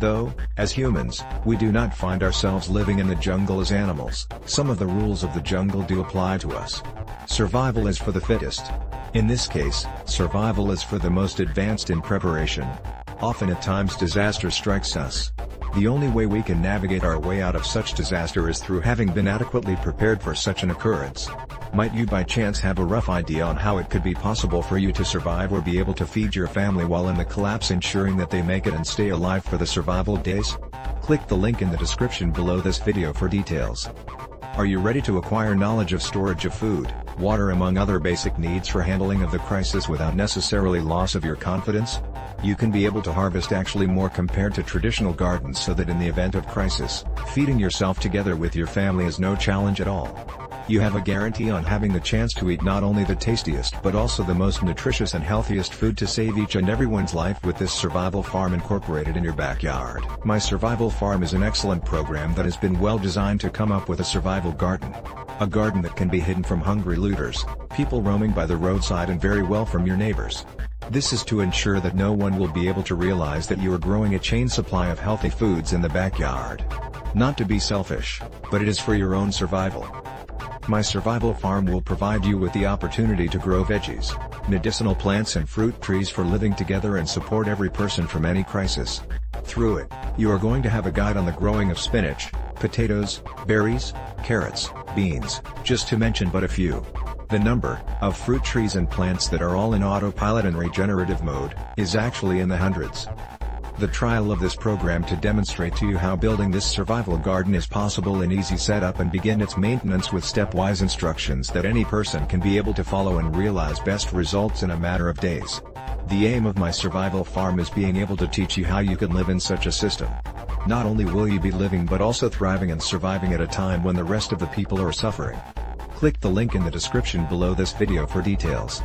Though, as humans, we do not find ourselves living in the jungle as animals, some of the rules of the jungle do apply to us. Survival is for the fittest. In this case, survival is for the most advanced in preparation. Often at times disaster strikes us. The only way we can navigate our way out of such disaster is through having been adequately prepared for such an occurrence. Might you by chance have a rough idea on how it could be possible for you to survive or be able to feed your family while in the collapse, ensuring that they make it and stay alive for the survival days? Click the link in the description below this video for details. Are you ready to acquire knowledge of storage of food, water among other basic needs for handling of the crisis without necessarily loss of your confidence? You can be able to harvest actually more compared to traditional gardens, so that in the event of crisis, feeding yourself together with your family is no challenge at all. You have a guarantee on having the chance to eat not only the tastiest but also the most nutritious and healthiest food to save each and everyone's life with this survival farm incorporated in your backyard. My Survival Farm is an excellent program that has been well designed to come up with a survival garden. A garden that can be hidden from hungry looters, people roaming by the roadside, and very well from your neighbors. This is to ensure that no one will be able to realize that you are growing a chain supply of healthy foods in the backyard. Not to be selfish, but it is for your own survival. My Survival Farm will provide you with the opportunity to grow veggies, medicinal plants and fruit trees for living together and support every person from any crisis. Through it, you are going to have a guide on the growing of spinach, potatoes, berries, carrots, beans, just to mention but a few. The number of fruit trees and plants that are all in autopilot and regenerative mode is actually in the hundreds. The trial of this program to demonstrate to you how building this survival garden is possible in easy setup and begin its maintenance with stepwise instructions that any person can be able to follow and realize best results in a matter of days. The aim of my Survival Farm is being able to teach you how you can live in such a system. Not only will you be living but also thriving and surviving at a time when the rest of the people are suffering. Click the link in the description below this video for details.